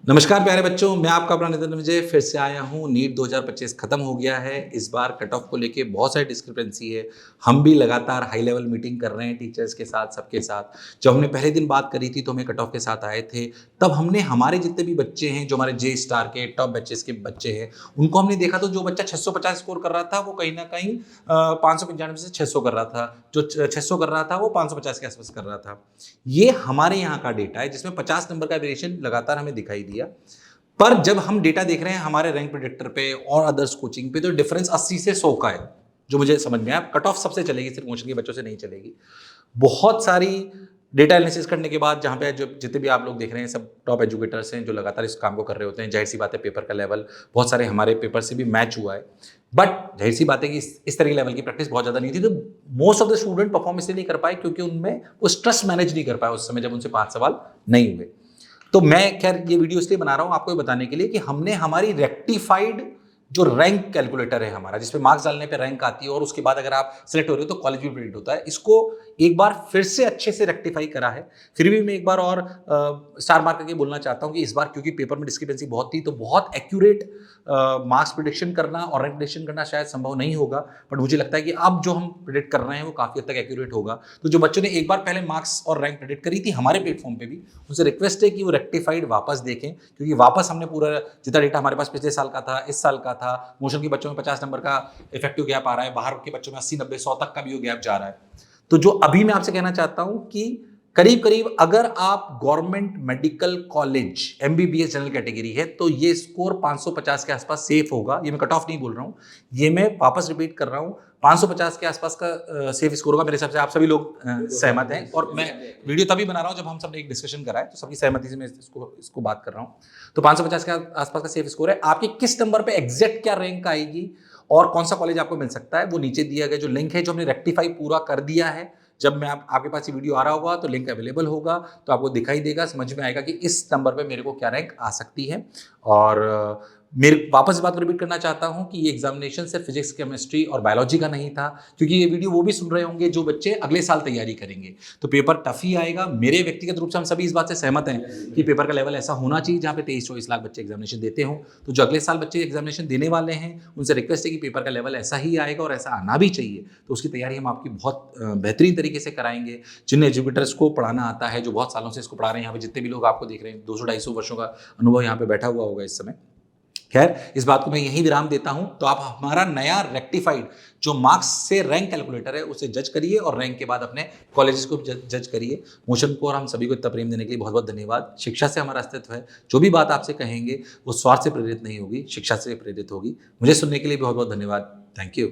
नमस्कार प्यारे बच्चों, मैं आपका अपना नितिन विजय फिर से आया हूँ। नीट 2025 खत्म हो गया है। इस बार कट ऑफ को लेके बहुत सारी डिस्क्रिपेंसी है। हम भी लगातार हाई लेवल मीटिंग कर रहे हैं टीचर्स के साथ, सबके साथ। जब हमने पहले दिन बात करी थी तो हमें कट ऑफ के साथ आए थे। तब हमने हमारे जितने भी बच्चे हैं, जो हमारे जे स्टार के टॉप बैचेस के बच्चे हैं, उनको हमने देखा तो जो बच्चा 650 स्कोर कर रहा था वो कहीं ना कहीं 595 से 600 कर रहा था। जो 600 कर रहा था वो 550 के आसपास कर रहा था। ये हमारे यहाँ का डेटा है जिसमें 50 नंबर का वेरिएशन लगातार हमें दिखाई दिया। पर जब हम डेटा देख रहे हैं हमारे रैंक प्रेडिक्टर पे और अदर्स कोचिंग पे, तो डिफरेंस 80 से 100 का है, जो मुझे समझ में आया। कट ऑफ सबसे चलेगी, सिर्फ मोशन के बच्चों से नहीं चलेगी। बहुत सारी डेटा एनालिसिस करने के बाद, जहाँ पे जो जितने भी आप लोग देख रहे हैं सब टॉप एजुकेटर्स हैं जो लगातार इस काम को कर रहे होते हैं। जाहिर सी बात है पेपर का लेवल बहुत सारे हमारे पेपर से भी मैच हुआ है। बट जाहिर सी बात है कि इस तरह के लेवल की प्रैक्टिस बहुत ज़्यादा नहीं थी, तो most of the student perform इसलिए नहीं कर पाए क्योंकि उनमें वो स्ट्रेस मैनेज नहीं कर पाए उस समय जब उनसे 5 सवाल नहीं हुए। तो मैं खैर ये वीडियो इसलिए बना रहा हूं आपको ये बताने के लिए कि हमने हमारी रेक्टिफाइड जो रैंक कैलकुलेटर है हमारा, जिसपे मार्क्स डालने पे रैंक आती है और उसके बाद अगर आप सिलेक्ट हो रहे हो तो कॉलेज भी प्रेडिक्ट होता है, इसको एक बार फिर से अच्छे से रेक्टिफाई करा है। फिर भी मैं एक बार और स्टार मार्क करके बोलना चाहता हूं कि इस बार क्योंकि पेपर में डिस्क्रिपेंसी बहुत थी, तो बहुत एक्यूरेट मार्क्स प्रिडिक्शन करना और रैंक प्रिडिक्शन करना शायद संभव नहीं होगा। बट मुझे लगता है कि अब जो हम प्रिडिक्ट कर रहे हैं वो काफ़ी हद तक एक्यूरेट होगा। तो जो बच्चों ने एक बार पहले मार्क्स और रैंक प्रिडिक्ट करी थी हमारे प्लेटफॉर्म पे भी, उनसे रिक्वेस्ट है कि वो रेक्टिफाइड वापस देखें, क्योंकि वापस हमने पूरा जितना डेटा हमारे पास पिछले साल का था, इस साल का था, मोशन के बच्चों में 50 नंबर का इफेक्टिव गैप आ रहा है, बाहर के बच्चों में 80 90 100 तक का भी वो गैप जा रहा है। तो जो अभी मैं आपसे कहना चाहता हूं कि करीब करीब अगर आप government medical college MBBS general category है तो ये स्कोर 550 के आसपास सेफ होगा। ये मैं कट ऑफ नहीं बोल रहा हूं, ये मैं वापस रिपीट कर रहा हूं। 550 के आसपास का सेफ स्कोर होगा मेरे हिसाब से। आप सभी लोग सहमत हैं, और मैं वीडियो तभी बना रहा हूं जब हम सब ने एक डिस्कशन करा है, तो सबकी सहमति से मैं इसको बात कर रहा हूं। तो 550 के आसपास का सेफ स्कोर है। आपके किस नंबर पे एग्जैक्ट क्या रैंक आएगी और कौन सा कॉलेज आपको मिल सकता है, वो नीचे दिया गया जो लिंक है, जो हमने रेक्टिफाई पूरा कर दिया है। जब मैं आपके पास ये वीडियो आ रहा होगा तो लिंक अवेलेबल होगा, तो आपको दिखाई देगा, समझ में आएगा कि इस नंबर पे मेरे को क्या रैंक आ सकती है। और मेरे वापस इस बात को रिपीट करना चाहता हूं कि ये एग्जामिनेशन सिर्फ फिजिक्स, केमिस्ट्री और बायोलॉजी का नहीं था, क्योंकि ये वीडियो वो भी सुन रहे होंगे जो बच्चे अगले साल तैयारी करेंगे। तो पेपर टफ ही आएगा। मेरे व्यक्तिगत रूप से हम सभी इस बात से सहमत हैं कि पेपर का लेवल ऐसा होना चाहिए जहाँ पे 23-24 लाख बच्चे एग्जामिनेशन देते हों। तो जो अगले साल बच्चे एग्जामिनेशन देने वाले हैं उनसे रिक्वेस्ट है कि पेपर का लेवल ऐसा ही आएगा और ऐसा आना भी चाहिए। तो उसकी तैयारी हम आपकी बहुत बेहतरीन तरीके से कराएंगे। जिन एजुकेटर्स को पढ़ाना आता है, जो बहुत सालों से इसको पढ़ा रहे हैं, यहाँ पे जितने भी लोग आपको देख रहे हैं, 200-250 वर्षों का अनुभव यहाँ पे बैठा हुआ होगा इस समय। खैर, इस बात को मैं यहीं विराम देता हूं। तो आप हमारा नया रेक्टिफाइड जो मार्क्स से रैंक कैलकुलेटर है उसे जज करिए, और रैंक के बाद अपने कॉलेजेस को जज करिए। मोशन को और हम सभी को इतना प्रेम देने के लिए बहुत बहुत धन्यवाद। शिक्षा से हमारा अस्तित्व है। जो भी बात आपसे कहेंगे वो स्वार्थ से प्रेरित नहीं होगी, शिक्षा से प्रेरित होगी। मुझे सुनने के लिए बहुत बहुत धन्यवाद। Thank you.